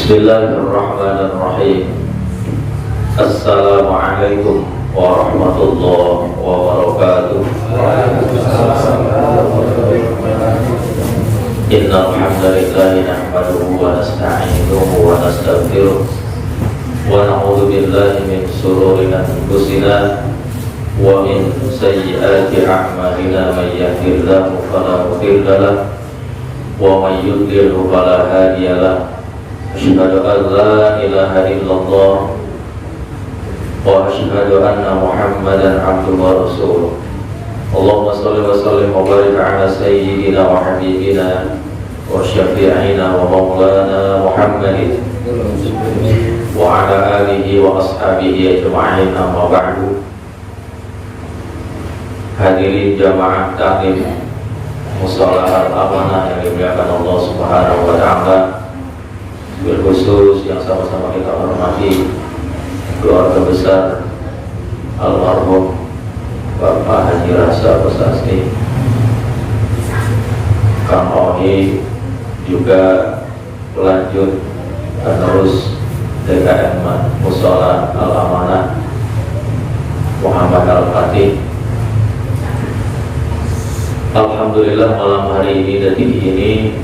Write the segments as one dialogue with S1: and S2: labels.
S1: Bismillahirrahmanirrahim. Assalamualaikum warahmatullahi wabarakatuh. Innal hamdalillah nahmaduhu wa nasta'inuhu wa nastaghfiruh wa na'udzu billahi min shururi anfusina wa min sayyiati a'malina may yahdihillahu fala mudilla lahu wa may yudlil fala hadiya lahu. Asyhadu an la ilaha illallah wa asyhadu anna Muhammadan abduhu wa rasuluh. Allahumma shalli wa sallim wa barik ala sayyidina wa habibina wa syafi'ina wa maulana Muhammadin wa ala alihi wa ashabihi ajma'in, amma ba'du. Hadirin jamaah taklim Mushola Al-Amanah yang dimuliakan Allah Subhanahu wa taala, berkhusus yang sama-sama kita hormati keluarga besar almarhum Bapak Haji Rasa Besasti, Kang Ohi, juga pelanjut penerus DKM Mushola Al-Amanah Muhammad Al-Fatih. Alhamdulillah, malam hari ini, detik ini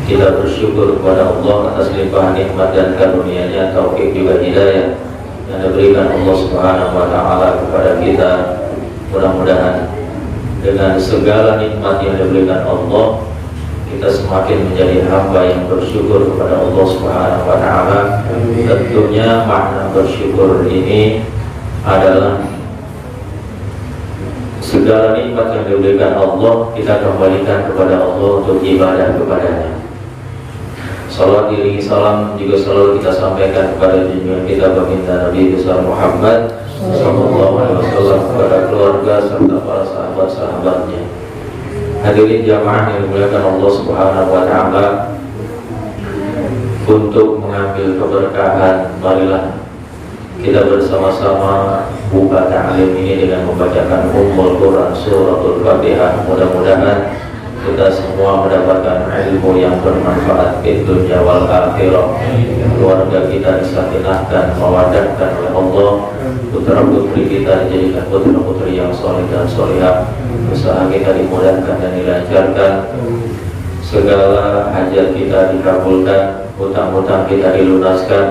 S1: kita bersyukur kepada Allah atas limpahan nikmat dan karunia-Nya, taufik juga hidayah yang diberikan Allah Subhanahu wa taala kepada kita. Mudah-mudahan dengan segala nikmat yang diberikan Allah, kita semakin menjadi hamba yang bersyukur kepada Allah Subhanahu wa taala. Tentunya makna bersyukur ini adalah segala nikmat yang diberikan Allah kita kembalikan kepada Allah untuk ibadah kepada-Nya. Salawat diri salam juga selalu kita sampaikan kepada junjungan kita baginda Nabi besar Muhammad sallallahu alaihi wasallam, kepada keluarga serta para sahabat-sahabatnya. Hadirin jamaah yang dimuliakan Allah Subhanahu wa taala, untuk mengambil keberkahan, marilah kita bersama-sama buka ta'lim ini dengan membacakan Ummul Quran Suratul Fatihah. Mudah-mudahan kita semua mendapatkan ilmu yang bermanfaat di dunia wal akhirah. Keluarga kita disakinahkan, mawadahkan oleh Allah. Putra-putri kita dijadikan putra-putri yang soleh dan solehah. Usaha kita dimudahkan dan dilancarkan. Segala hajat kita dikabulkan, hutang-hutang kita dilunaskan,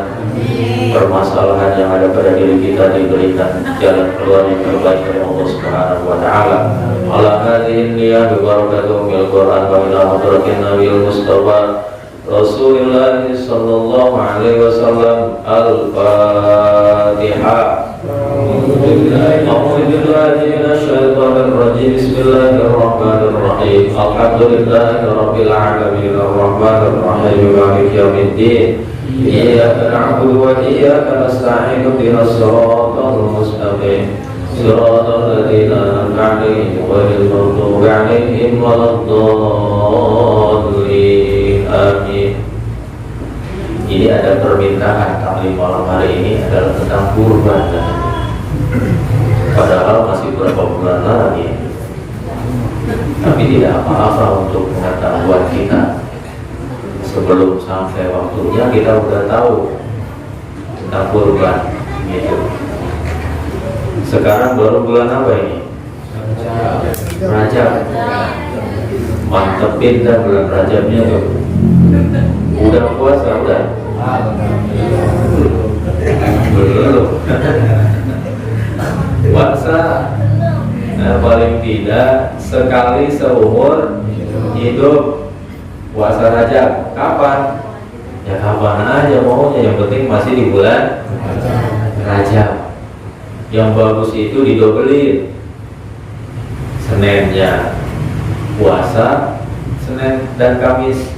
S1: permasalahan yang ada pada diri kita diberikan jalan keluar yang terbaik dari Allah Subhanahu wa taala. Ala hadhihi niyah bi barakatul Quran wa ila hadratin Nabiul Mustafa Rasulullah sallallahu alaihi wasallam. Al-Fatihah. Bismillahirrahmanirrahim. Alhamdulillahirabbil alamin arrahmanir rahim maliki yaumiddin. Iyyaka na'budu wa iyyaka nasta'in ihdinas siratal mustaqim siratal ladzina an'amta 'alaihim ghairil maghdubi 'alaihim waladdallin. Amin. Ini ada permintaan taklim malam hari ini adalah tentang kurban. Padahal masih beberapa bulan lagi, tapi tidak apa-apa untuk pengetahuan kita. Sebelum sampai waktunya kita sudah tahu tentang kurban gitu. Sekarang baru bulan apa ini? Rajab. Mantepin dah bulan Rajabnya tuh. Udah puasa udah? Belum. Puasa paling tidak sekali seumur hidup. Puasa Rajab kapan? Ya kapan aja maunya, yang penting masih di bulan Rajab. Yang bagus itu didobelin. Seninnya puasa, Senin dan Kamis,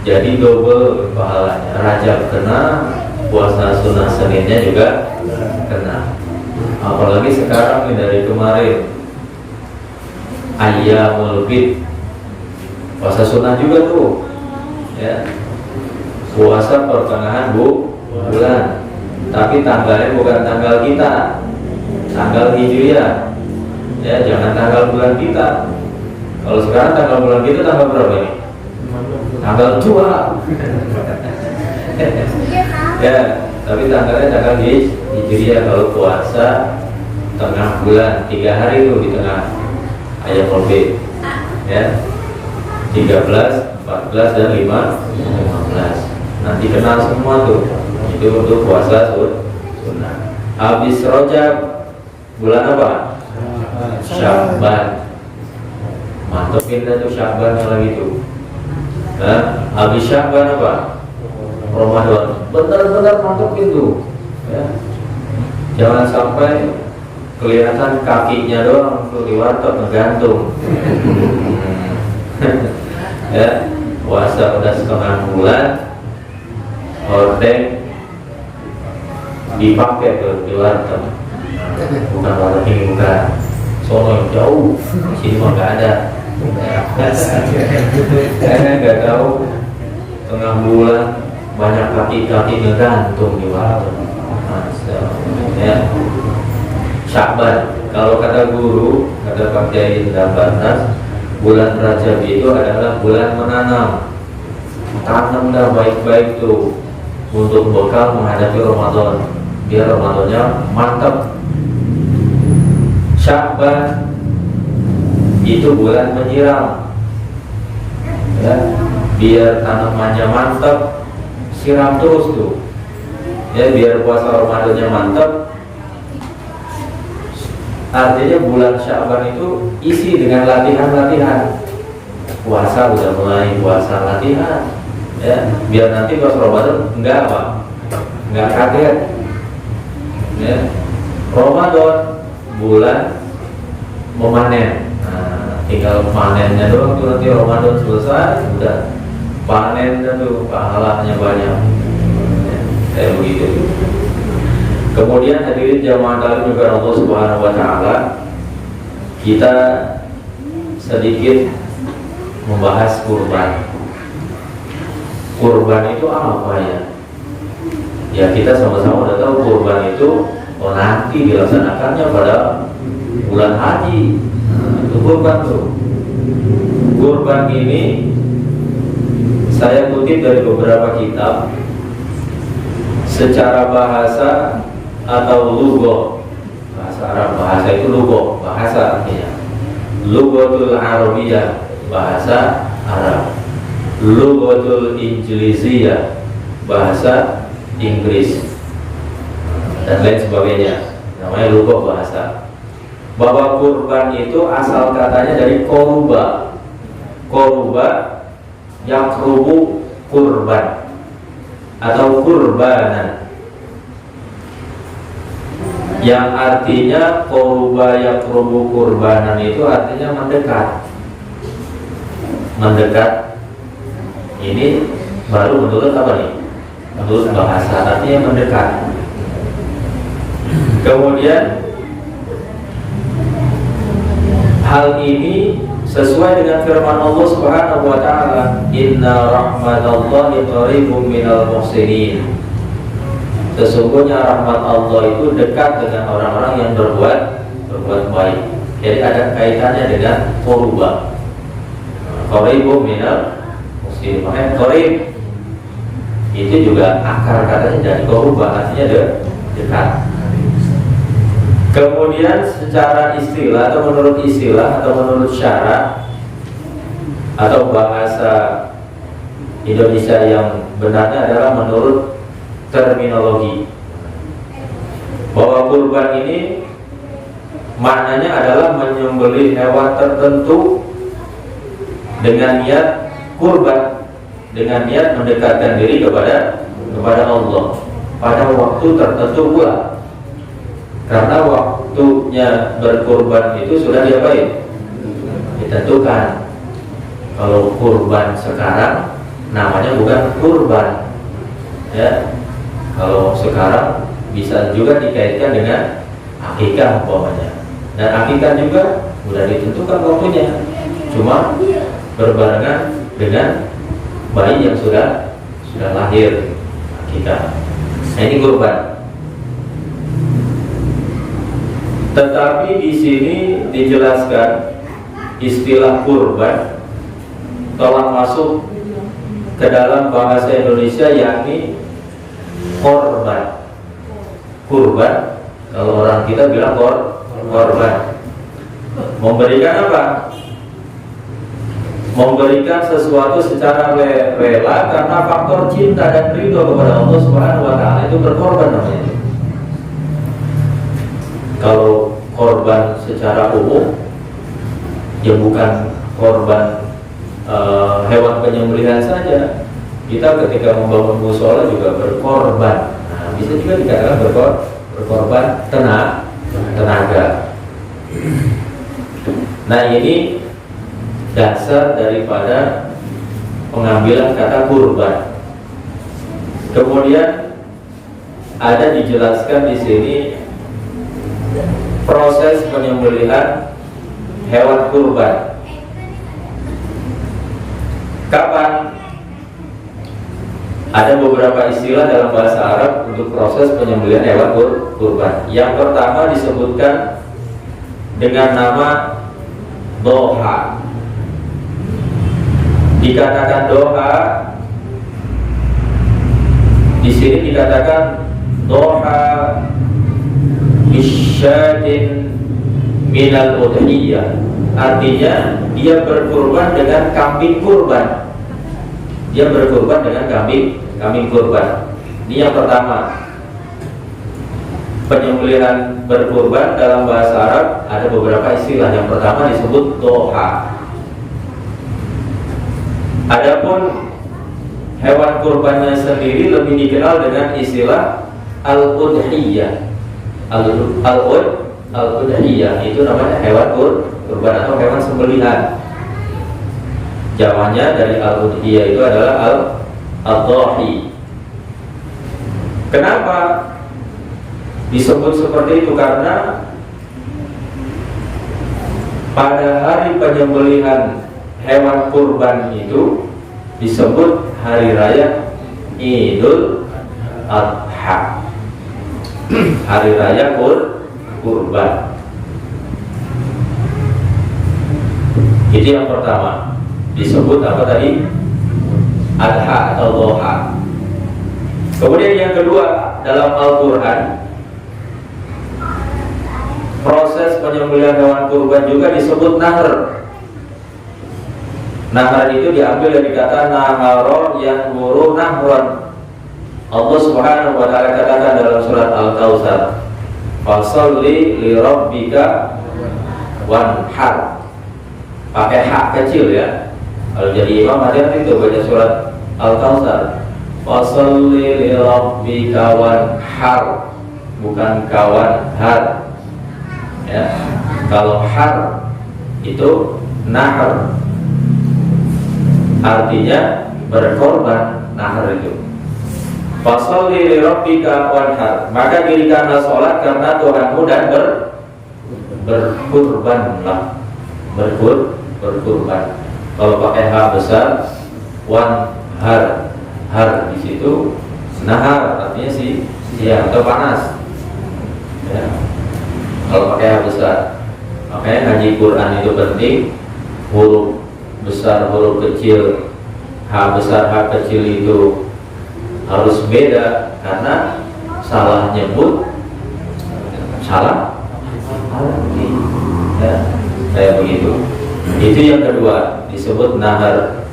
S1: jadi double pahalanya. Rajab kena, puasa sunnah Seninnya juga kena. Apalagi sekarang nih, dari kemarin Ayyamul Bid, puasa sunnah juga tuh ya. Puasa pertengahan bulan, tapi tanggalnya bukan tanggal kita, tanggal Hijriah ya, jangan tanggal bulan kita. Kalau sekarang tanggal bulan kita tanggal berapa ini? Tanggal 2. Ya, tapi tanggalnya tanggal Hijriah. Kalau puasa tengah bulan 3 hari itu di tengah ayat Robek, ya 13, 14 dan 15. Nanti kenal semua tuh. Itu untuk puasa sunnah. Habis Rajab bulan apa? Sya'ban. Mantepin dah tuh Sya'ban lagi tuh. Nah, habis Sya'ban apa? Ramadan. Benar-benar mantepin tuh. Ya. Jangan sampai kelihatan kakinya doang tuh di warteg ngegantung. Ya, puasa udah setengah bulan, hordeng dipakai tuh di warteg. Bukan warteg ini, bukan sono yang jauh, sini mah nggak ada. Karena nggak tahu tengah bulan banyak kaki-kaki ngegantung di warteg. Ya, Sya'ban. Kalau kata guru, kata Pak Kiai Dambarnas, bulan Rajab itu adalah bulan menanam. Tanam dah baik-baik tuh untuk bekal menghadapi Ramadan, biar Ramadannya mantap. Sya'ban itu bulan menyiram, ya, biar tanamannya mantap, siram terus tuh, ya, biar puasa Ramadannya mantap. Artinya bulan Sya'ban itu isi dengan latihan-latihan. Puasa udah mulai, puasa latihan, ya, biar nanti pas Ramadan enggak apa, enggak kaget, ya. Ramadan bulan memanen. Nah, tinggal panennya doang tuh, nanti Ramadan selesai udah panen dan tuh pahalanya banyak, ya, kayak begitu. Kemudian hadirin jamaah kalian juga Allah Subhanahu wa taala, kita sedikit membahas kurban. Kurban itu apa ya? Ya, kita sama-sama udah tahu kurban itu nanti dilaksanakannya pada bulan haji. Itu kurban tuh. Kurban ini saya kutip dari beberapa kitab. Secara bahasa atau lugo, bahasa Arab, bahasa itu lugo, bahasa artinya lugotul Arabiyah, bahasa Arab, lugotul Injiliziyah, bahasa Inggris, dan lain sebagainya, namanya lugo bahasa. Bahwa kurban itu asal katanya dari koruba, koruba yakrubu kurban atau kurbanan, yang artinya koruba yakrubu kurbanan itu artinya mendekat. Mendekat ini baru menurut apa nih? Menurut bahasa artinya mendekat. Kemudian hal ini sesuai dengan firman Allah Subhanahu wa taala, "Inna rahmatallahi qaribum minal muhsinin." Sesungguhnya rahmat Allah itu dekat dengan orang-orang yang berbuat baik. Jadi ada kaitannya dengan koruba. Qaribum minal muhsinin. Makanya qarib itu juga akar katanya dari koruba, artinya dekat. Kemudian secara istilah atau menurut istilah atau menurut syarak atau bahasa Indonesia yang benarnya adalah menurut terminologi, bahwa kurban ini maknanya adalah menyembelih hewan tertentu dengan niat kurban, dengan niat mendekatkan diri kepada Allah pada waktu tertentu pula. Karena waktunya berkurban itu sudah diapain? Ditentukan. Kalau kurban sekarang namanya bukan kurban, ya. Kalau sekarang bisa juga dikaitkan dengan akikah umpamanya. Dan akikah juga sudah ditentukan waktunya. Cuma berbarengan dengan bayi yang sudah lahir, akikah. Nah, ini kurban. Tetapi di sini dijelaskan istilah kurban telah masuk ke dalam bahasa Indonesia, yakni korban. Kurban, kalau orang kita bilang korban. Memberikan apa? Memberikan sesuatu secara rela karena faktor cinta dan ridho kepada Allah Subhanahu wa taala, itu berkorban namanya. Kalau korban secara umum ya bukan korban hewan penyembelihan saja. Kita ketika membangun mushola juga berkorban. Nah, bisa juga dikatakan berkorban tenaga. Nah, ini dasar daripada pengambilan kata kurban. Kemudian ada dijelaskan di sini proses penyembelihan hewan kurban. Kapan? Ada beberapa istilah dalam bahasa Arab untuk proses penyembelihan hewan kurban. Yang pertama disebutkan dengan nama doha. Dikatakan doha, di sini dikatakan doha bisyatin minal udhiyah. Artinya dia berkurban dengan kambing kurban. Dia berkurban dengan kambing kurban. Ini yang pertama. Penyembelihan berkurban dalam bahasa Arab ada beberapa istilah. Yang pertama disebut doha. Adapun hewan kurbannya sendiri lebih dikenal dengan istilah al-udhiyah. Al-udhiyah itu namanya hewan kurban atau hewan sembelihan. Jamannya dari al-udhiyah itu adalah al-dhahi. Kenapa disebut seperti itu? Karena pada hari penyembelihan hewan kurban itu disebut hari raya Idul Adha. Hari raya kurban. Itu yang pertama. Disebut apa tadi? Adha atau doha. Kemudian yang kedua, dalam Al-Quran proses penyembelihan hewan kurban juga disebut nahr. Nahr itu diambil dari kata naharo yang muru nahron. Allah Subhanahu wa taala katakan dalam surat Al-Kautsar, "Fasholli li rabbika wanhar." Pakai hak kecil ya. Kalau jadi imam hati-hati itu baca surat Al-Kautsar. Fasholli li rabbika wanhar, bukan kawan har. Ya. Kalau har itu nahr, artinya berkorban. Nahr itu fasholli li rabbika wanhar, maka dirikanlah sholat karena Tuhanmu dan berkurbanlah. Berkurban. Kalau pakai H besar, wanhar, har di situ nahar artinya siang atau panas. Ya. Kalau pakai H besar, makanya ngaji Quran itu penting. Huruf besar, huruf kecil, H besar, H kecil itu harus beda, karena salah nyebut salah arti. Ya, kayak begitu. Itu yang kedua, disebut nahar.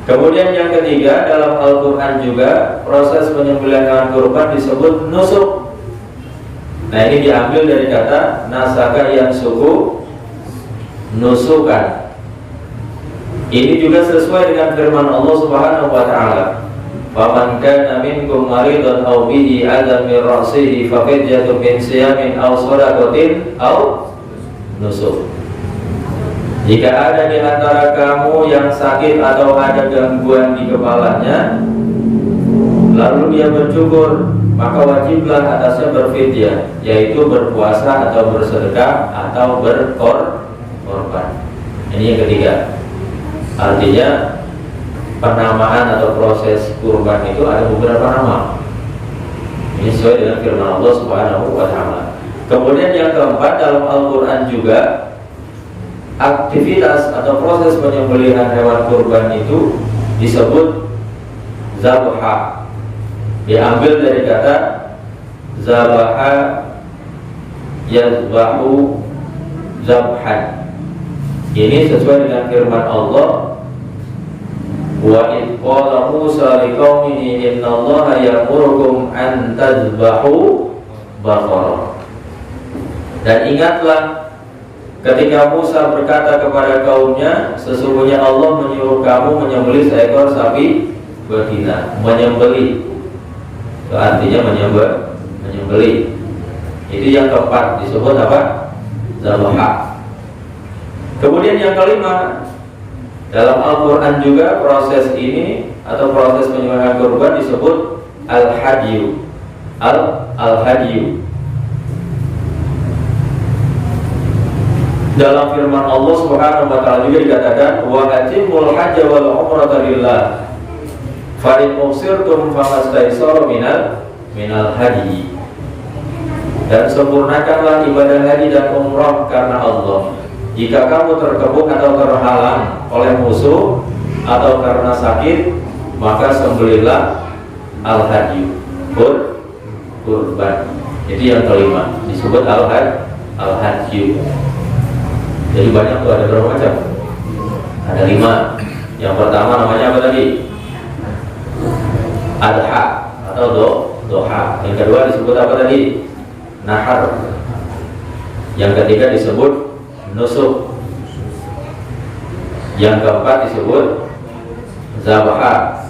S1: Kemudian yang ketiga, dalam Al-Quran juga proses penyembelihan hewan kurban disebut nusuk. Nah, ini diambil dari kata nasaka yang suku nusukan. Ini juga sesuai dengan firman Allah Subhanahu wa taala, "Faman kana minkum maridan aw bihi adam min ra'sihi fa fidyatun min siyamin aw shadaqatin aw nusuk." Jika ada di antara kamu yang sakit atau ada gangguan di kepalanya, lalu dia bercukur, maka wajiblah atasnya berfidyah, yaitu berpuasa atau bersedekah atau berkorban. Ini yang ketiga. Artinya penamaan atau proses kurban itu ada beberapa nama. Ini sesuai dengan firman Allah Subhanahu wa taala. Kemudian yang keempat, dalam Al-Quran juga aktivitas atau proses penyembelihan hewan kurban itu disebut zabha. diambil dari kata zabaha yazbahu zabhan. Ini sesuai dengan firman Allah, wa id qala Musa liqaumihi innallaha ya'murukum an tazbahu baqarah. Dan ingatlah ketika Musa berkata kepada kaumnya, sesungguhnya Allah menyuruh kamu menyembelih seekor sapi betina. Menyembelih itu artinya menyembelih. Itu yang keempat, disebut apa? Zabah. Kemudian yang kelima, dalam Al-Quran juga proses ini atau proses penyembelihan kurban disebut al-hadyu. Al-hadyu. Dalam firman Allah Subhanahu wa taala juga dikatakan wa atimul hajja wal umrata lillah fa in usirtum famastaysara minal hadi. Dan sempurnakanlah ibadah haji dan umrah karena Allah. Jika kamu terkebun atau terhalang oleh musuh atau karena sakit, maka sembelihlah al-hadyu, kurban. Itu yang kelima, disebut al-hadyu. Jadi banyak tuh, ada berapa macam? Ada 5. Yang pertama namanya apa tadi? Adha atau doha. Yang kedua disebut apa tadi? Nahar. Yang ketiga disebut nusuk. Yang keempat disebut zabah.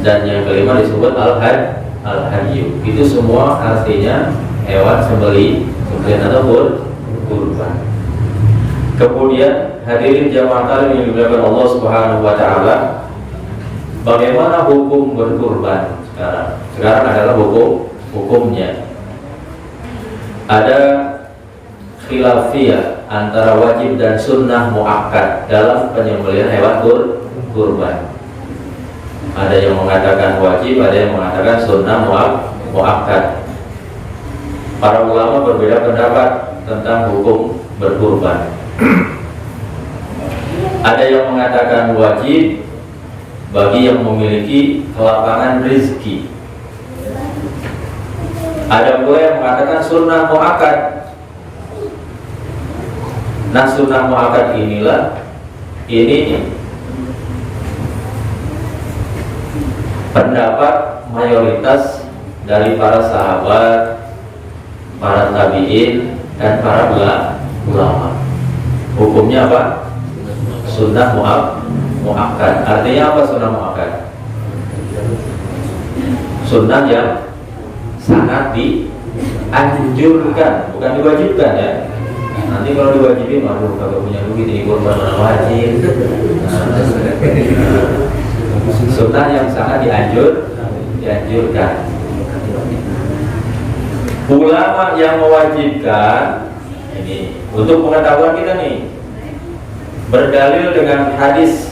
S1: Dan yang kelima disebut al-hadyu. Itu semua artinya hewan sembelihan atau kurban. Kemudian hadirin jamaah taklim yang dimuliakan Allah Subhanahu wa taala, bagaimana hukum berkurban sekarang? Sekarang adalah hukumnya. Ada khilafiyah antara wajib dan sunnah muakkad dalam penyembelihan hewan kurban. Ada yang mengatakan wajib, ada yang mengatakan sunnah muakkad. Para ulama berbeda pendapat tentang hukum berkurban. Ada yang mengatakan wajib bagi yang memiliki kelapangan rezeki. Ada pula yang mengatakan sunnah muakkad. Nah, sunnah muakkad ini pendapat mayoritas dari para sahabat, para tabi'in, dan para ulama. Hukumnya apa? Sunnah muakkad. Artinya apa sunnah muakkad? Sunnah yang sangat dianjurkan, bukan diwajibkan ya. Nanti kalau diwajibin, waduh kalau punya duit ini kurban mana wajib. Sunnah yang sangat dianjurkan. Ulama yang mewajibkan ini untuk pengetahuan kita nih, berdalil dengan hadis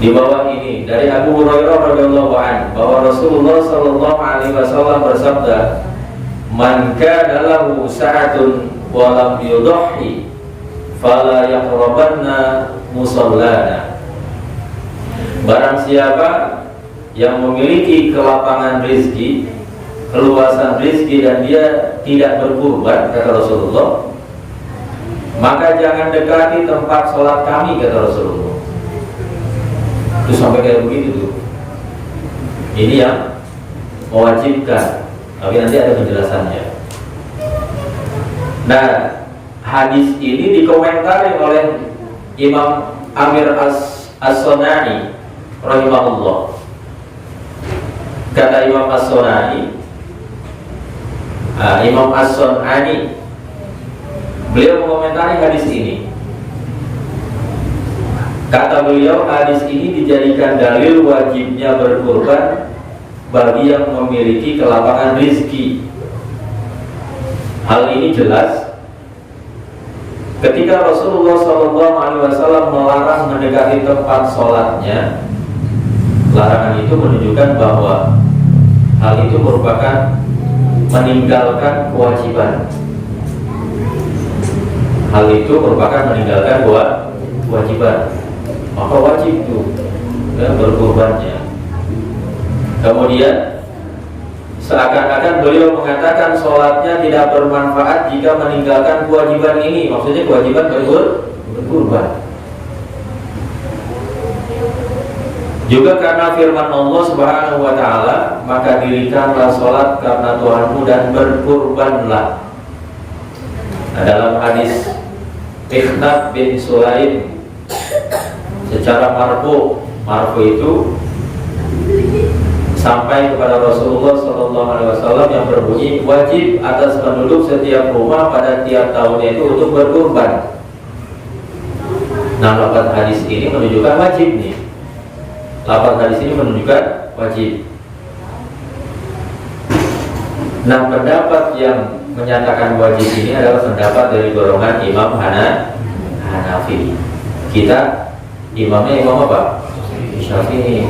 S1: di bawah ini dari Abu Hurairah radhiyallahu anhu bahwa Rasulullah sallallahu alaihi wasallam bersabda, "Man kana lahu sa'atun wa lam yudhi fala yaqrabanna musallana." Barang siapa yang memiliki kelapangan rezeki, keluasan rezeki, dan dia tidak berkurban, kata Rasulullah, maka jangan dekati tempat sholat kami, kata Rasulullah. Itu sampai kayak begitu tuh. Ini yang mewajibkan, tapi nanti ada penjelasannya. Nah, hadis ini dikomentari oleh Imam Amir As-Sunani rahimahullah. Kata Imam As-Sunani, Imam As-Sunani, beliau mengomentari hadis ini. Kata beliau, hadis ini dijadikan dalil wajibnya berkurban bagi yang memiliki kelapangan rezeki. Hal ini jelas ketika Rasulullah SAW melarang mendekati tempat sholatnya. Larangan itu menunjukkan bahwa hal itu merupakan meninggalkan kewajiban. Hal itu merupakan meninggalkan kewajiban. Maka wajib itu berkurbannya. Kemudian seakan-akan beliau mengatakan sholatnya tidak bermanfaat jika meninggalkan kewajiban ini. Maksudnya kewajiban berkurban. Juga karena firman Allah Subhanahu wa taala, maka dirikanlah sholat karena Tuhanmu dan berkurbanlah. Nah, dalam hadis Ikhnab bin Sulaim secara marfu itu sampai kepada Rasulullah SAW yang berbunyi, wajib atas penduduk setiap rumah pada tiap tahunnya itu untuk berkurban. Nah, lafaz hadis ini menunjukkan wajib nih. Lafaz hadis ini menunjukkan wajib. Nah, pendapat yang menyatakan wajib ini adalah pendapat dari golongan Imam Hanafi. Kita imamnya imam apa? Syafi'i.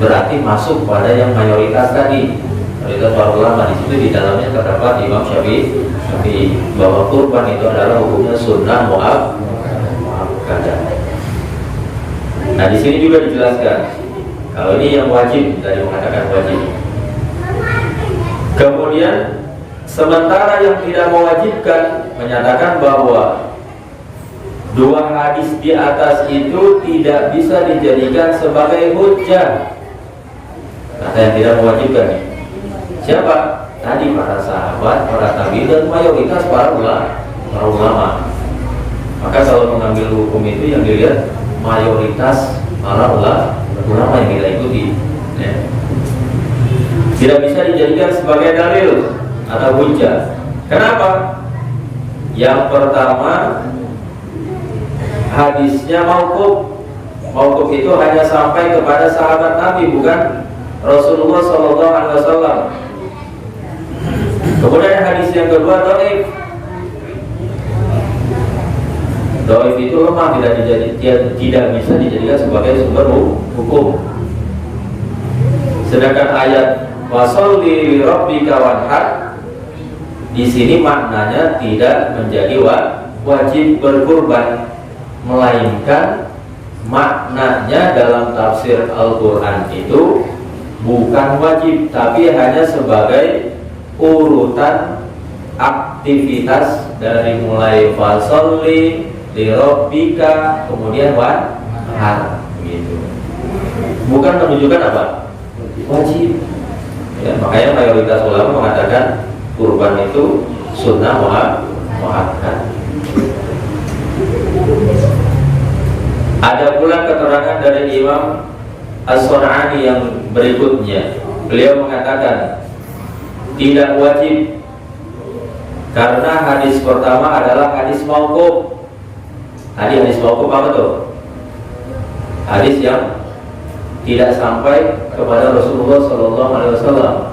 S1: Berarti masuk pada yang mayoritas tadi. Mayoritas para ulama di situ di dalamnya terdapat Imam Syafi'i bahwa kurban itu adalah hukumnya sunnah muakkadah. Nah, di sini juga dijelaskan kalau ini yang wajib, tadi mengatakan wajib. Kemudian sementara yang tidak mewajibkan menyatakan bahwa dua hadis di atas itu tidak bisa dijadikan sebagai hujjah. Kata yang tidak mewajibkan nih. Siapa? Tadi para sahabat, para tabi'in dan mayoritas para ulama. Maka kalau mengambil hukum itu yang dilihat mayoritas para ulama yang kita ikuti, ya. Tidak bisa dijadikan sebagai dalil atau hujjah. Kenapa? Yang pertama, hadisnya mauquf. Mauquf itu hanya sampai kepada sahabat Nabi, bukan Rasulullah SAW. Kemudian hadis yang kedua dhaif. Dhaif itu lemah, tidak bisa dijadikan sebagai sumber hukum. Sedangkan ayat washolli li rabbika wanhar di sini maknanya tidak menjadi wajib berkurban, melainkan maknanya dalam tafsir Al-Quran itu bukan wajib, tapi hanya sebagai urutan aktivitas dari mulai fasholli li rabbika kemudian wanhar gitu. Bukan menunjukkan apa? Wajib. Ya, makanya mayoritas ulama mengatakan kurban itu sunnah muakkad. Ada pula keterangan dari Imam As-Sun'ani yang berikutnya. Beliau mengatakan tidak wajib karena hadis pertama adalah hadis mauquf. Hadis mauquf apa tuh? Hadis yang tidak sampai kepada Rasulullah SAW.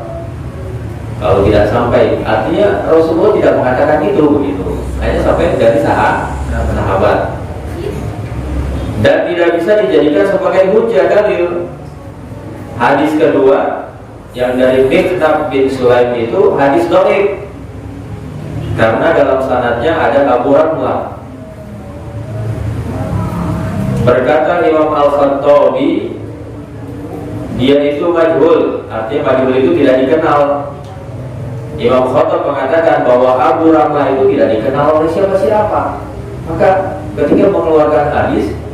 S1: Kalau tidak sampai, artinya Rasulullah tidak mengatakan itu begitu. Hanya sampai dari sahabat. Dan tidak bisa dijadikan sebagai hujjah dalil. Hadis kedua yang dari Ikhnab bin Sulaim itu hadis dhaif. Karena dalam sanadnya ada Abu Ramlah. Berkata Imam Al-Khattabi, dia itu majhul, artinya majhul itu tidak dikenal. Imam Khattab mengatakan bahwa Abu Ramlah itu tidak dikenal oleh siapa-siapa. Maka ketika mengeluarkan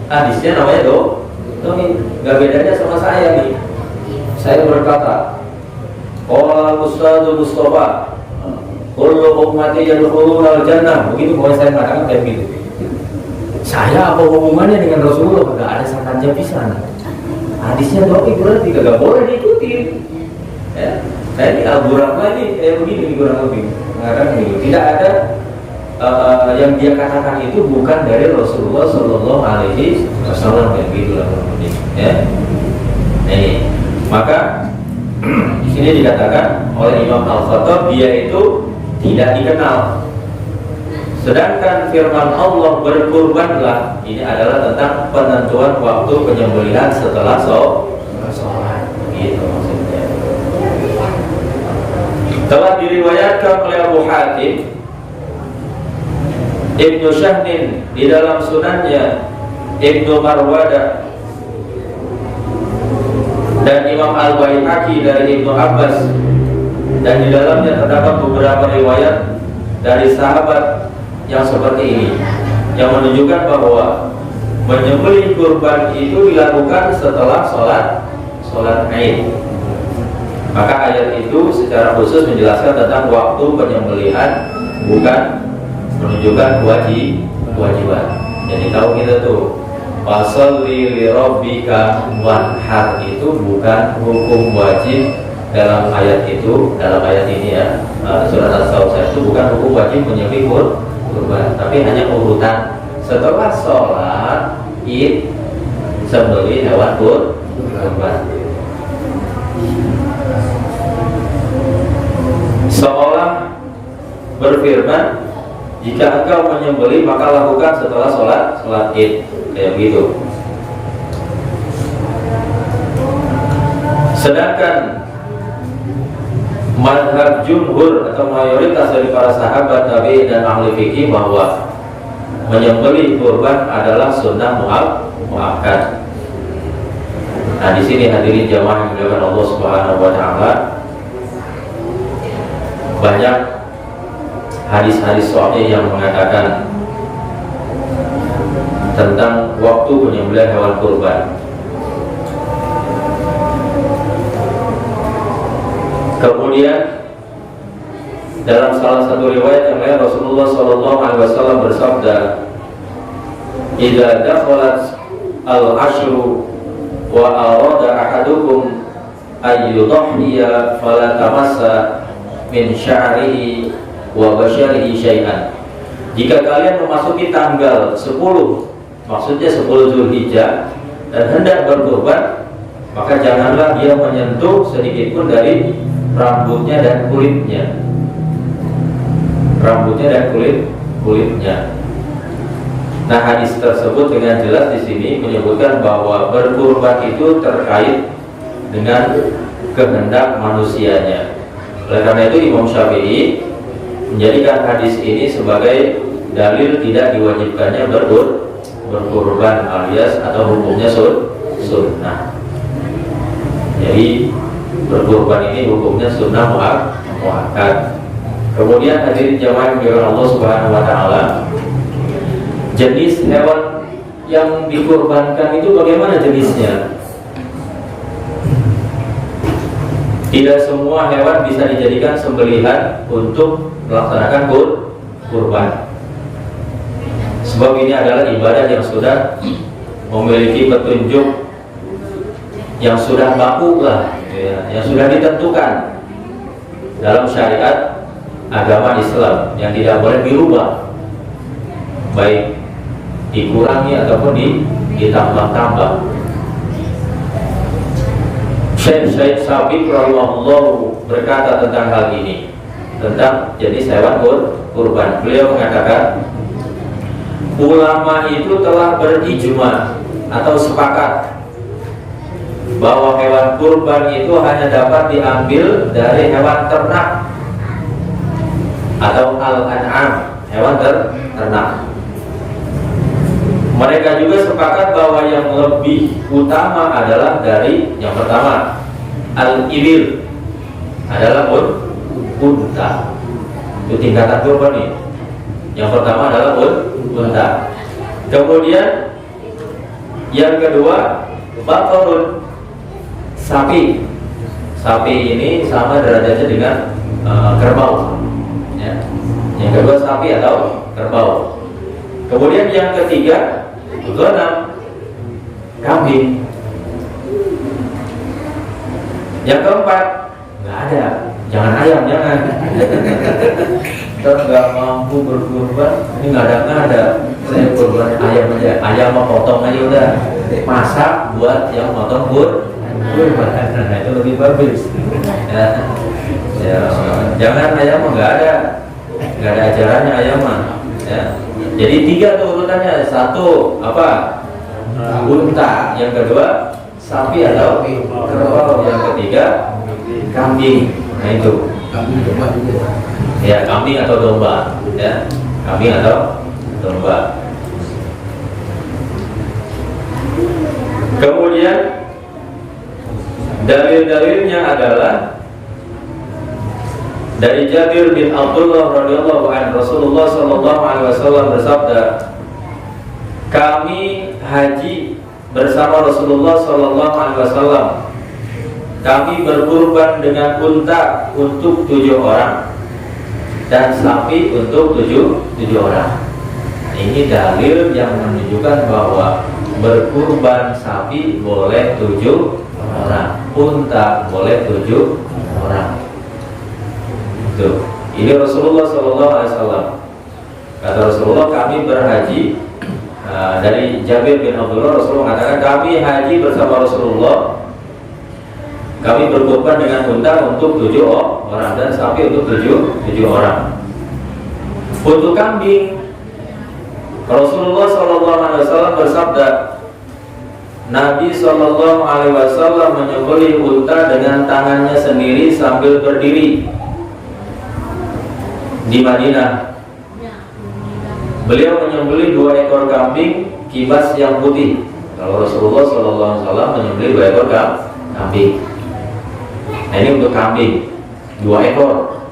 S1: hadisnya namanya dhaif. Gak bedanya sama saya nih. Saya berkata, qala Ustadzul Mustafa, kullu ummati yadkhuluna al-jannah. Begitu pokoknya saya mengatakan kayak gitu. Saya apa hubungannya dengan Rasulullah? Gak ada sanadnya pisan. Hadisnya dhaif berarti gak boleh diikuti. Ya. Nah ini Abu Ramlah ini begini kurang lebih mengatakan gitu. Tidak ada yang dia katakan itu bukan dari Rasulullah SAW yang gitu lah ya. Nih, maka di sini dikatakan oleh Imam Al-Khattab dia itu tidak dikenal. Sedangkan firman Allah berkurbanlah ini adalah tentang penentuan waktu penyembelihan setelah sholat gitu maksudnya. Telah diriwayatkan oleh Abu Hatim, Ibnu Syahnin di dalam sunannya, Ibnu Marwadah Dan Imam Al-Baihaqi dari Ibnu Abbas, dan di dalamnya terdapat beberapa riwayat dari sahabat yang seperti ini, yang menunjukkan bahwa menyembelih kurban itu dilakukan setelah sholat Id. Maka ayat itu secara khusus menjelaskan tentang waktu penyembelihan, bukan menunjukkan kewajiban. Jadi tahu kita tuh, fasholli li rabbika wanhar itu bukan hukum wajib dalam ayat itu, dalam ayat ini ya, surat As-Saffat itu bukan hukum wajib menyembelih kurban, tapi hanya urutan setelah sholat Id sembelih hewan kurban. Seolah berfirman, jika engkau menyembelih maka lakukan setelah sholat Id, kayak begitu. Sedangkan mazhab jumhur atau mayoritas dari para sahabat tabi'in dan ahli fikih bahwa menyembelih kurban adalah sunnah muakkad. Nah, di sini hadirin jamaah yang dimuliakan Allah Subhanahu wa taala, banyak hadis-hadis sahih yang mengatakan tentang waktu penyembelihan hewan kurban. Kemudian dalam salah satu riwayat yang lain Rasulullah SAW bersabda, "Idza dakhalat al-ashru wa arada ahadukum ay yudhiya fala tamassa min sya'rihi wa basyarihi syai'an." Jika kalian memasuki tanggal 10, maksudnya 10 Zulhijjah, dan hendak berkurban, maka janganlah dia menyentuh sedikit pun dari rambutnya dan kulitnya. Nah, hadis tersebut dengan jelas di sini menyebutkan bahwa berkurban itu terkait dengan kehendak manusianya. Oleh karena itu Imam Syafi'i menjadikan hadis ini sebagai dalil tidak diwajibkannya berkurban alias atau hukumnya sunnah. Jadi berkurban ini hukumnya sunnah muakkad. Kemudian hadirin jamaah yang dimuliakan Allah Subhanahu wa taala, jenis hewan yang dikurbankan itu bagaimana jenisnya? Tidak semua hewan bisa dijadikan sembelihan untuk melaksanakan kurban. Sebab ini adalah ibadah yang sudah memiliki petunjuk yang sudah baku lah, yang sudah ditentukan dalam syariat agama Islam, yang tidak boleh dirubah, baik dikurangi ataupun ditambah-tambah. Syekh Sabiq rahimahullah berkata tentang hal ini, tentang jenis hewan kurban. Beliau mengatakan, ulama itu telah berijma atau sepakat bahwa hewan kurban itu hanya dapat diambil dari hewan ternak atau al-an'am, hewan ternak. Mereka juga sepakat bahwa yang lebih utama adalah dari yang pertama, al-ibil, adalah unta. Itu tingkatan kurban nih. Yang pertama adalah unta. Kemudian yang kedua, bakorun, sapi. Sapi ini sama derajatnya dengan kerbau. Ya. Yang kedua sapi atau kerbau. Kemudian yang ketiga, ghanam, kambing. Yang keempat, nggak ada, jangan ayam, jangan. Kita nggak mampu berkurban, ini nggak ada. Saya kurban ayam aja, ayam mau potong aja udah, masak buat yang potong kurban. Nah, itu lebih bagus. Ya, jangan ayam nggak ada ajarannya ayam mah. Ya. Jadi 3 tuh urutannya, 1 apa? Unta, yang kedua sapi atau kerbau, yang ketiga kambing. Nah itu. Ya, kambing atau domba, ya. Kambing atau domba. Kemudian Dalil-dalilnya adalah dari Jabir bin Abdullah radhiyallahu anhu, Rasulullah sallallahu alaihi wasallam bersabda, kami haji bersama Rasulullah sallallahu alaihi wasallam. Kami berkurban dengan unta untuk 7 orang dan sapi untuk 7 orang. Ini dalil yang menunjukkan bahwa berkurban sapi boleh 7 orang, unta boleh 7 orang. Tuh, ini Rasulullah SAW. Kata Rasulullah, kami berhaji. Dari Jabir bin Abdullah, Rasulullah mengatakan kami haji bersama Rasulullah. Kami berkurban dengan unta untuk 7 orang dan sapi untuk 7 orang. Untuk kambing, Rasulullah SAW bersabda, Nabi SAW menyembelih unta dengan tangannya sendiri sambil berdiri di Madinah. Beliau menyembelih 2 ekor kambing kibas yang putih. Kalau Rasulullah SAW menyembelih 2 ekor kambing. Nah, ini untuk kambing 2 ekor.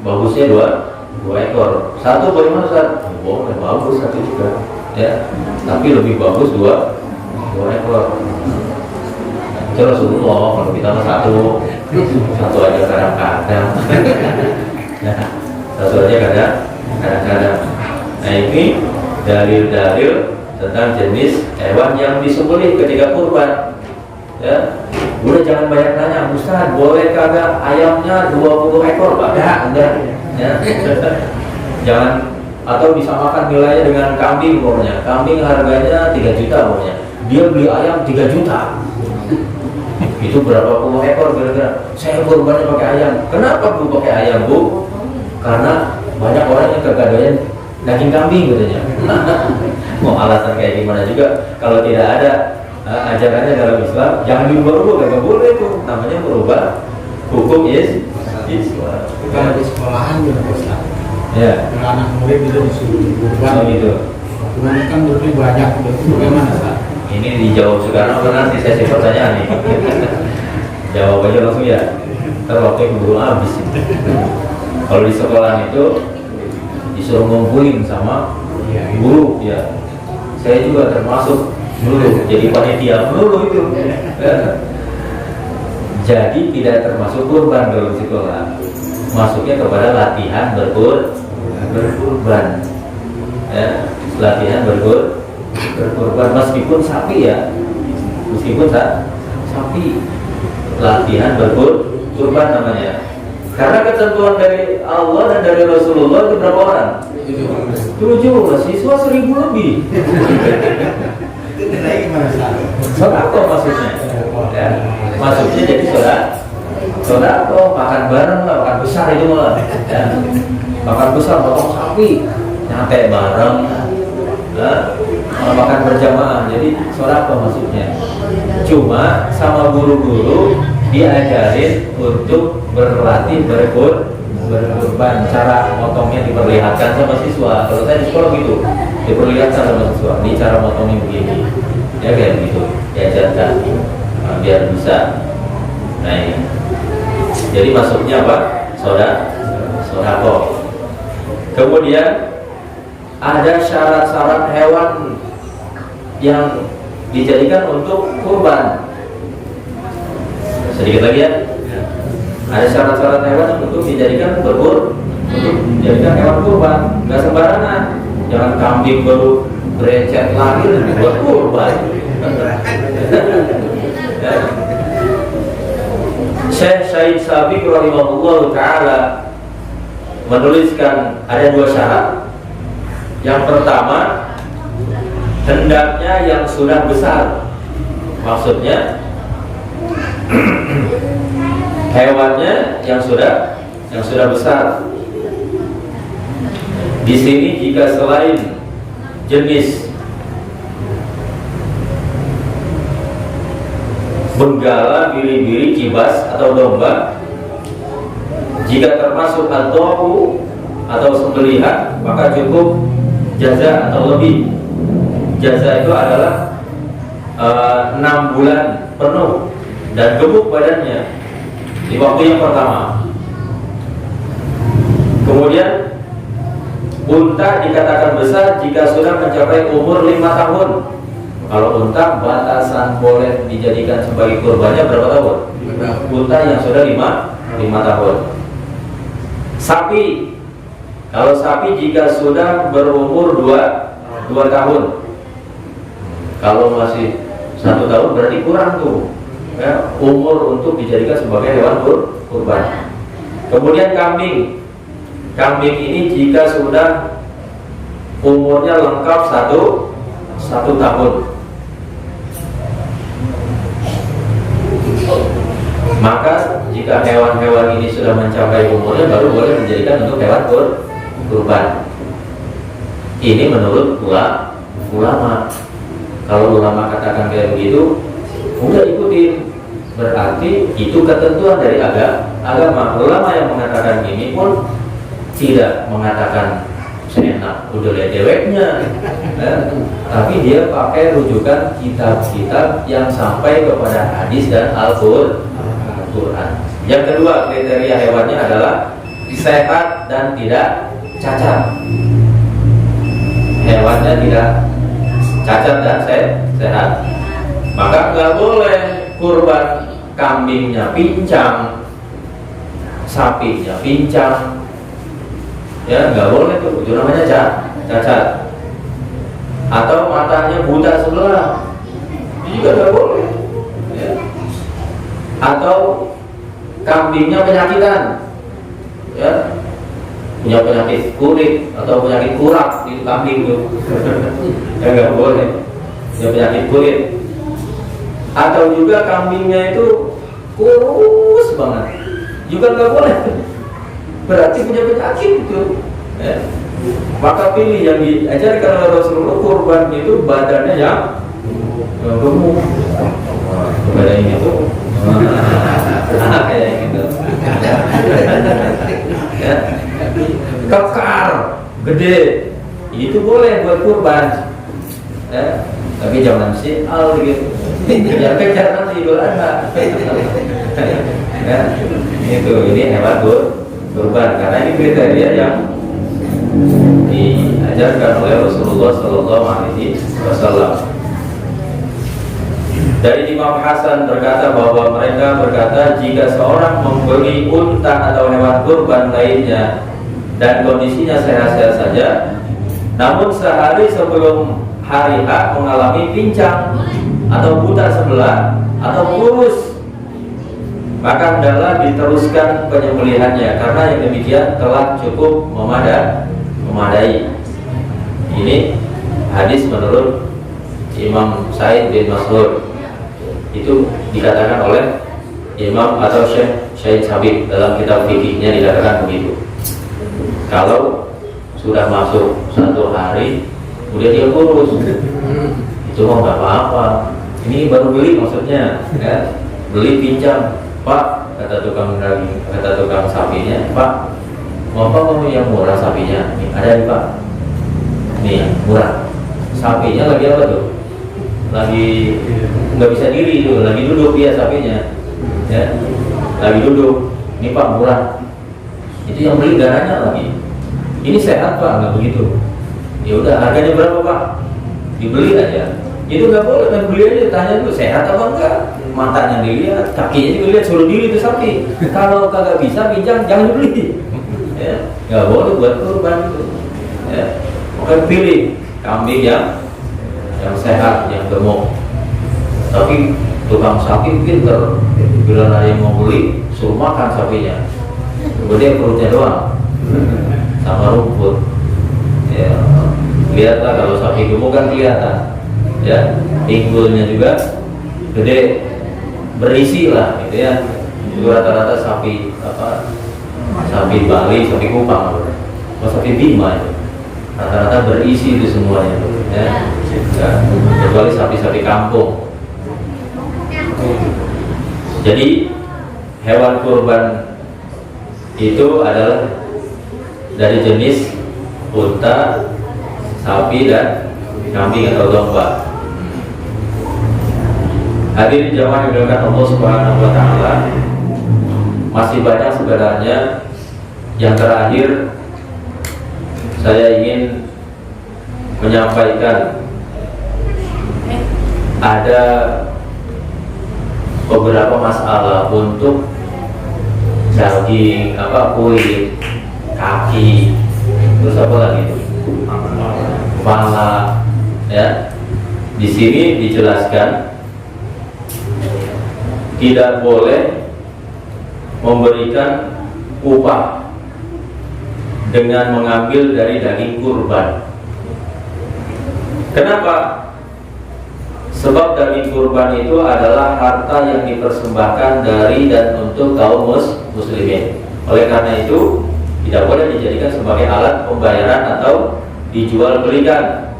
S1: Bagusnya 2 ekor. Satu bagaimana Ustaz? Oh, bagus satu juga. Ya, tapi lebih bagus 2 ekor. Itu Rasulullah. Kalau kita mah satu aja kadang-kadang. Nah, satu aja kadang-kadang. Nah, ini dalil-dalil tentang jenis hewan yang disembelih ketika kurban. Ya, udah jangan banyak nanya, Ustaz, boleh kagak ayamnya 20 ekor? Enggak. Ya. Jangan, atau disamakan nilainya dengan kambing pokoknya. Kambing harganya 3 juta pokoknya. Dia beli ayam 3 juta. Itu berapa puluh ekor kira-kira? Saya kurbannya pakai ayam. Kenapa Bu pakai ayam, Bu? Karena banyak orang yang kagak doyan daging kambing katanya. Mau alasan kayak gimana juga, kalau tidak ada ajarannya dalam Islam, jangan diubah-ubah, nggak boleh tuh. Namanya merubah hukum Islam.
S2: Kalau di sekolahan juga bisa.
S1: Ya.
S2: Kalau anak murid itu disuruh kurban
S1: gitu.
S2: Cuman kan lebih banyak, itu bagaimana Pak?
S1: Ini dijawab sekarang karena nanti sesi pertanyaan nih. Jawab aja langsung ya. Ntar waktunya keburu habis. Kalau di sekolah itu disuruh ngumpulin sama guru, ya. Saya juga termasuk dulu jadi panitia dulu itu. Ya. Jadi tidak termasuk kurban dalam sekolah. Masuknya kepada latihan berkurban. Ya, latihan berkurban meskipun sapi ya. Meskipun sapi, latihan berkurban namanya. Karena ketentuan dari Allah dan dari Rasulullah itu berapa orang? 7 siswa 1000 lebih. Sodako maksudnya. Ya, maksudnya jadi sodako, makan bareng lah, makan besar itu malah. Ya. Makan besar, potong sapi, nyate bareng, ya. Makan berjamaah, jadi sodako maksudnya. Cuma sama guru-guru diajarin untuk berlatih berkurban. Cara motongnya diperlihatkan sama siswa. Kalau saya di sekolah gitu, diperlihatkan sama siswa. Ini cara motongnya begini, ya kayak gitu, diajarkan biar bisa. Nah ini. Jadi masuknya apa? Sodako. Kemudian ada syarat-syarat hewan yang dijadikan untuk kurban. Sedikit lagi ya. Ada syarat-syarat hewan untuk dijadikan hewan kurban. Nggak sembarangan. Jangan kambing baru berecet lahir buat kurban. Ya. Syekh Syahid Sabiq rahimahullah ta'ala menuliskan ada 2 syarat. Yang pertama, hendaknya yang sudah besar. Maksudnya hewannya yang sudah besar. Di sini jika selain jenis benggala, biri-biri, kibas atau domba, jika termasuk al-dhahu atau sembelihan, maka cukup jaza atau lebih. Jaza itu adalah 6 bulan penuh dan gemuk badannya di waktu yang pertama. Kemudian unta dikatakan besar jika sudah mencapai umur 5 tahun. Kalau unta batasan boleh dijadikan sebagai kurbannya berapa tahun? Unta yang sudah 5 tahun. Sapi, kalau sapi jika sudah berumur 2 tahun. Kalau masih 1 tahun berarti kurang tuh ya, umur untuk dijadikan sebagai hewan kurban. Kemudian kambing ini jika sudah umurnya lengkap 1 tahun, maka jika hewan-hewan ini sudah mencapai umurnya baru boleh dijadikan untuk hewan kurban. Ini menurut ulama. Kalau ulama katakan kayak begitu, udah ikutin. Berarti itu ketentuan dari agama. Ulama yang mengatakan ini pun tidak mengatakan seenak udah lihat deweknya, tapi dia pakai rujukan kitab-kitab yang sampai kepada hadis dan Al-Quran. Yang kedua, kriteria hewannya adalah sehat dan tidak cacat. Hewannya tidak cacat dan sehat, maka nggak boleh kurban kambingnya pincang, sapinya pincang, ya nggak boleh tuh, itu namanya cacat. Atau matanya buta sebelah, itu juga nggak boleh ya. Atau kambingnya penyakitan ya, punya penyakit kulit atau penyakit kurak di kambing tuh ya nggak boleh, punya penyakit kulit. Atau juga kambingnya itu kurus banget, juga nggak boleh, berarti punya penyakit itu ya. Maka pilih yang diajarkan oleh Rasulullah, kurban itu badannya yang gemuk, badannya itu kayak gitu ya, kekar, gede, itu boleh buat kurban ya. Tapi jangan sial gitu, ya kejar nanti Idul Adha ya. Ini hewan kurban karena ini kriteria yang diajarkan oleh Rasulullah SAW. Dari Imam Hasan berkata bahwa mereka berkata, jika seorang membeli unta atau hewan kurban lainnya dan kondisinya sehat-sehat saja, namun sehari sebelum hari H mengalami pincang atau buta sebelah atau kurus, maka hendaklah diteruskan penyembelihannya karena yang demikian telah cukup memadai. Ini hadis menurut Imam Sa'id bin Mas'ud. Itu dikatakan oleh Imam atau Syekh Sabit dalam kitab fikihnya, dikatakan begitu. Kalau sudah masuk 1 hari udah dia kurus, itu mau nggak apa-apa. Ini baru beli maksudnya ya. Beli pincang, Pak, kata tukang daging, kata tukang sapinya, Pak, mau apa kamu yang murah sapinya? Nih, ada nih Pak, nih murah. Sapinya lagi apa tuh? Lagi nggak bisa diri tuh, lagi duduk dia sapinya, ya, lagi duduk. Ini Pak murah. Itu yang beli darahnya lagi. Ini sehat Pak, nggak begitu? Ya udah, harganya berapa Pak? Dibeli aja. Itu nggak boleh, kan beli aja, tanya tuh sehat apa enggak. Matanya dilihat, kakinya juga lihat, suruh diri itu sapi. Kalau kagak bisa pinjam, jangan dibeli. Ya, nggak boleh buat kurban itu. Ya, maka pilih kambing yang sehat, yang gemuk. Tapi tukang sapi pinter, bila ada yang mau beli, suruh makan sapinya. Kemudian perutnya doang, sama rumput. Ya, lihatlah kalau sapi gemuk kan kelihatan. Ya, pinggulnya juga gede, berisi lah gitu ya. Itu rata-rata sapi apa? Sapi Bali, sapi Kupang, atau sapi Bima itu. Rata-rata berisi itu semuanya, ya. Ya, kecuali sapi-sapi kampung. Jadi hewan kurban itu adalah dari jenis unta, sapi dan kambing atau domba. Hadirin jamaah yang dimuliakan Allah Subhanahu wa taala. Masih banyak sebenarnya. Yang terakhir saya ingin menyampaikan ada beberapa masalah untuk daging, kulit, kaki, terus apa lagi? Kepala, ya. Di sini dijelaskan tidak boleh memberikan upah dengan mengambil dari daging kurban. Kenapa? Sebab daging kurban itu adalah harta yang dipersembahkan dari dan untuk kaum muslimin. Oleh karena itu tidak boleh dijadikan sebagai alat pembayaran atau dijual belikan.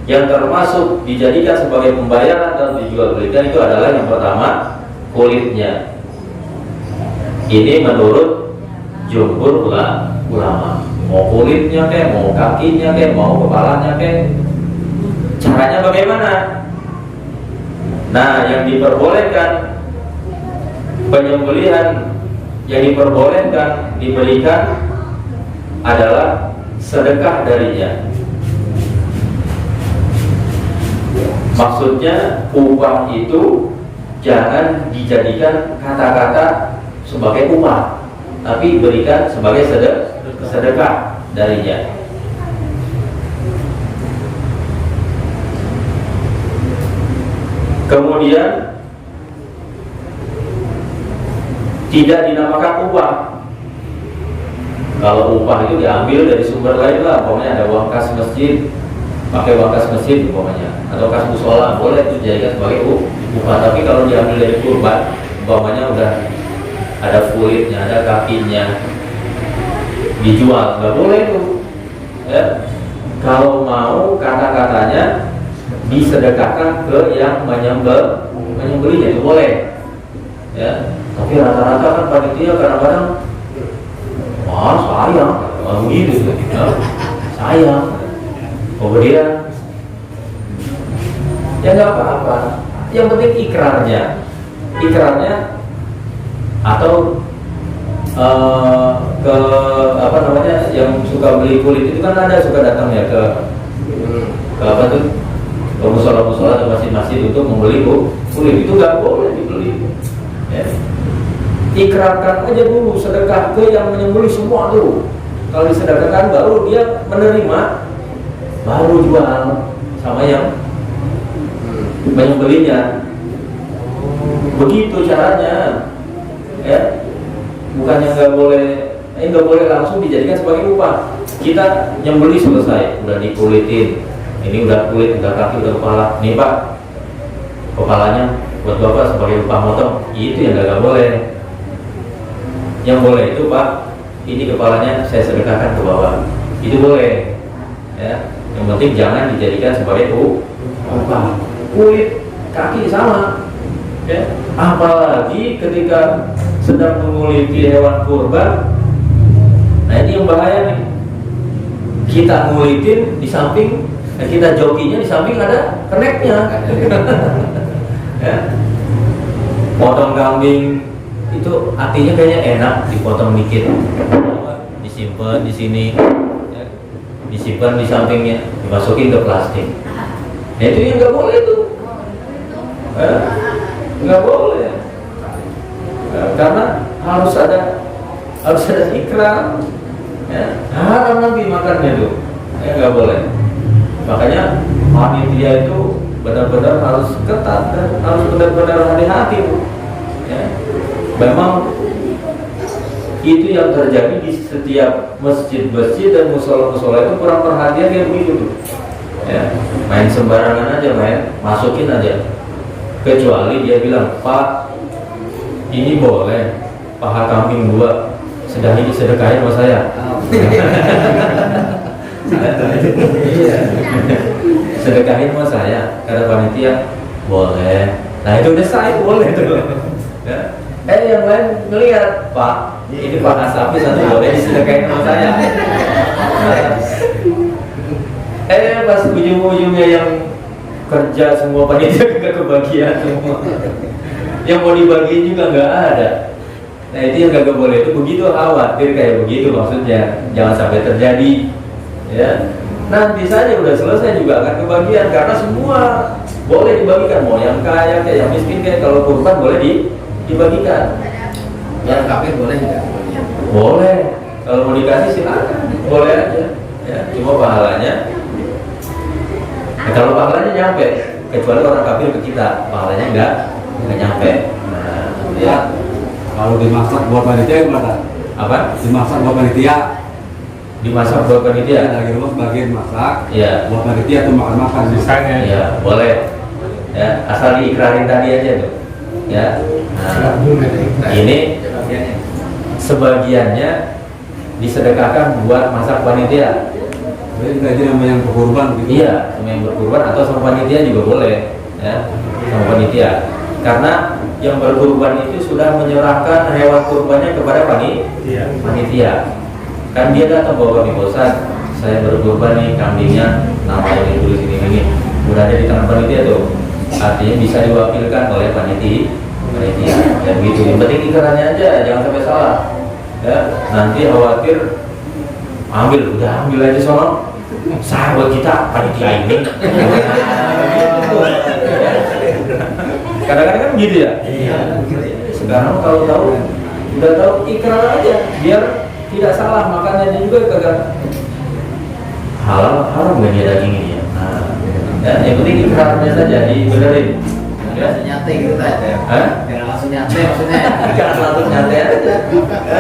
S1: Yang termasuk dijadikan sebagai pembayaran atau dijual belikan itu adalah yang pertama, kulitnya. Ini menurut jumhur ulama. Mau kulitnya kek, mau kakinya kek, mau kepalanya kek, caranya bagaimana? Nah, yang diperbolehkan penyembelihan, yang diperbolehkan diberikan adalah sedekah darinya. Maksudnya upah itu jangan dijadikan kata-kata sebagai upah, tapi berikan sebagai sedekah darinya. Kemudian tidak dinamakan upah. Kalau upah itu diambil dari sumber lain lah, pokoknya ada uang kas masjid, pakai uang kas masjid umpamanya, atau kas musola, boleh itu dijadikan sebagai upah. Tapi kalau diambil dari kurban, umpamanya udah ada kulitnya, ada kakinya, dijual, nggak boleh itu. Ya. Kalau mau kata-katanya disedekahkan ke yang menyembelihnya itu boleh. Ya. Tapi rata-rata kan panitia kadang-kadang sayang, gitu, ya. Sayang. Kemudian ya nggak apa-apa. Yang penting ikrarnya atau ke yang suka beli kulit itu kan ada suka datang ya ke apa tuh, ke musola-musola atau masjid-masjid untuk membeli kulit. Itu nggak boleh dibeli. Ya. Ikrarkan aja dulu, sedekah ke yang menyembelih semua tuh. Kalau disedekahkan baru dia menerima, baru jual sama yang menyembelihnya. Begitu caranya. Ya. Bukannya nggak boleh langsung dijadikan sebagai upah. Kita nyembelih selesai, udah dikulitin. Ini udah kulit, udah kaki, udah kepala. Nih Pak, kepalanya buat Bapak sebagai upah motong. Itu yang nggak boleh. Yang boleh itu Pak, ini kepalanya saya sedekahkan ke bawah. Itu boleh. Ya. Yang penting jangan dijadikan sebagai upah. Kulit, kaki sama. Ya. Apalagi ketika sedang menguliti hewan kurban. Nah ini yang bahaya nih. Kita ngulitin di samping, kita jokinya di samping ada keneknya. Ya. Potong kambing itu artinya kayaknya enak, dipotong dikit, disimpan di sini, ya. Disimpan di sampingnya, dimasukin ke plastik. Nah itu yang nggak boleh tuh, nggak boleh. Karena harus ada ikrar, ya. Haram nanti makannya tuh, ya nggak boleh. Makanya panitia itu benar-benar harus ketat dan harus benar-benar hati-hati, ya. Memang itu yang terjadi di setiap masjid-masjid dan musola-musola itu kurang perhatian kayak begitu, ya. Main sembarangan aja, masukin aja. Kecuali dia bilang, Pak, ini boleh paha kambing 2, sedang ini sedekahin sama saya. Sedekahin sama saya, kata panitia, boleh. Nah itu udah saya boleh tuh. Ya. Yang lain ngelihat, Pak, ini paha sapi 1 boleh disedekahin sama saya. Pas ujung-ujungnya yang kerja semua panitia nggak kebagian semua. Yang mau dibagiin juga nggak ada. Nah itu yang nggak boleh, itu begitu khawatir kayak begitu maksudnya, jangan sampai terjadi ya. Nanti saja udah selesai juga akan kebagian karena semua boleh dibagikan, mau yang kaya kayak yang miskin kayak, kalau kurban boleh dibagikan.
S2: Yang kafir boleh nggak?
S1: Boleh, kalau mau dikasih silakan, boleh aja. Ya, cuma pahalanya, kalau pahalanya nyampe, kecuali orang kafir ke kita, pahalanya nggak nyampe. Nah, ya.
S3: Kalau dimasak buat panitia gimana?
S1: Apa?
S3: Dimasak buat panitia.
S1: Dimasak buat panitia?
S3: Lagi rumah sebagian masak.
S1: Iya.
S3: Buat panitia tuh makan-makan.
S2: Misalnya.
S1: Iya, boleh. Ya, asal diikrarin tadi aja tuh. Ya. Nah, ini sebagiannya disedekahkan buat masak panitia.
S3: Jadi gaji sama yang berkurban gitu.
S1: Iya, sama yang berkurban atau sama panitia juga boleh. Ya, sama panitia. Karena yang berkurban itu sudah menyerahkan hewan kurbannya kepada panitia. Kan dia datang bawa kami, bosan, saya berkurban nih kambingnya, namanya ditulis ini, udah ada di tangan panitia tuh. Artinya bisa diwakilkan oleh panitia. Dan gitu. Yang penting ikrannya aja, jangan sampai salah. Ya, nanti khawatir udah ambil aja sono. Sahabat kita panitia ini. Kadang-kadang kan gitu ya.
S2: Iya.
S1: Sekarang kalau udah tahu ikrar aja, biar tidak salah makannya juga kagak haram nggak dia daging ini ya. Nah, dan yang penting ikrarnya saja dibenerin.
S2: Langsung nyate gitu tadi.
S1: Hah?
S2: Jangan langsung nyate maksudnya.
S1: Jangan langsung nyate aja.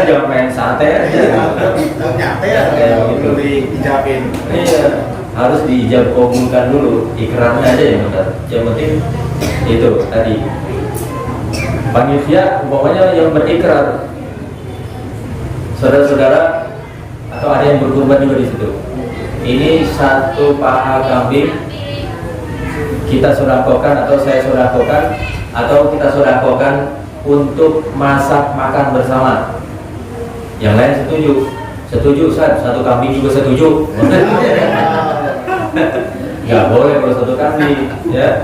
S1: Jangan main santai aja.
S2: Nyate ya
S1: Kayak begitu.
S2: dijawabin.
S1: Iya, harus diijab kabulkan dulu, ikrarnya aja yang benar. Yang penting itu tadi panitia pokoknya yang berikrar, saudara-saudara atau ada yang berkurban juga di situ. Ini satu paha kambing kita sodakokan atau saya sodakokan atau kita sodakokan untuk masak makan bersama. Yang lain setuju Ustaz, satu kambing juga setuju. Nggak boleh kalau satu kambing ya,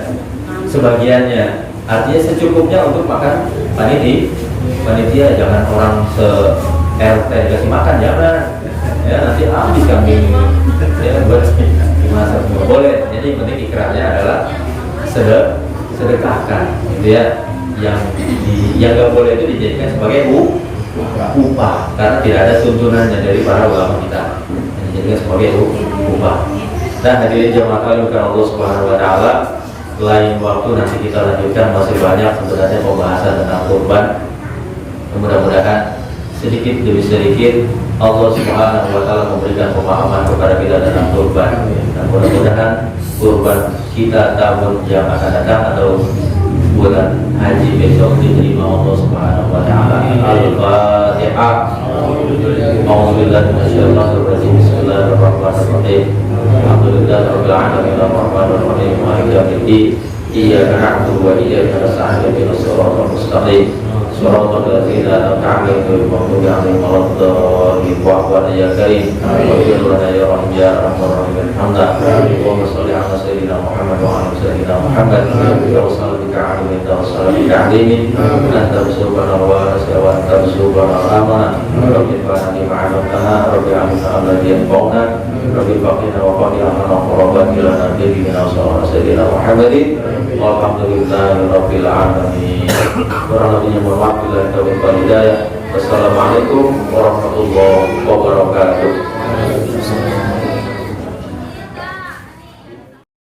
S1: sebagiannya, artinya secukupnya untuk makan panitia, jangan orang se RT kasih makan, jangan ya, nanti habis kambing ya, buat dimasak semua boleh. Jadi yang penting ikrarnya adalah sedekahkan gitu ya, yang nggak boleh itu dijadikan sebagai upah karena tidak ada tuntunannya dari para ulama kita, yang dijadikan sebagai upah. Dan hadirin jamaah kalian Allah Subhanahu wa taala, lain waktu nanti kita lanjutkan, masih banyak sebenarnya pembahasan tentang kurban. Mudah-mudahan sedikit demi sedikit Allah Subhanahu wa taala memberikan pemahaman kepada kita tentang kurban, dan mudah-mudahan kurban kita tahun yang akan datang atau bulan haji besok diterima Allah Subhanahu wa taala. Al-Fatihah. A'udzubillahi minasyaitonir rajim. Bismillahirrahmanirrahim. Alhamdulillahirabbil alamin arrahmanir rahim maliki yaumiddin. Iyyaka na'budu wa iyyaka nasta'in ihdinas siratal mustaqim. Shiratal ladzina an'amta 'alaihim ghairil maghdubi 'alaihim waladdallin. Wa'fu 'anna ya karim wa ighfir lana ya rahim ya arhamar rahimin. Allahumma shalli 'ala sayyidina Muhammad wa 'ala sayyidina Muhammad wa salli 'alaihi wa sallam 'alaihi anta subhana wa ta'ala wa anta subhana amana rabbil alamin ma'ana rabbil alamin alladhi yanfa'una rabbil baqina wa qadina wa qurban ila nabiyyina sayyidina Muhammadin walhamdulillahi rabbil alamin. Kurang lebihnya mohon maaf bila taufiq wal hidayah. Wassalamualaikum warahmatullahi wabarakatuh.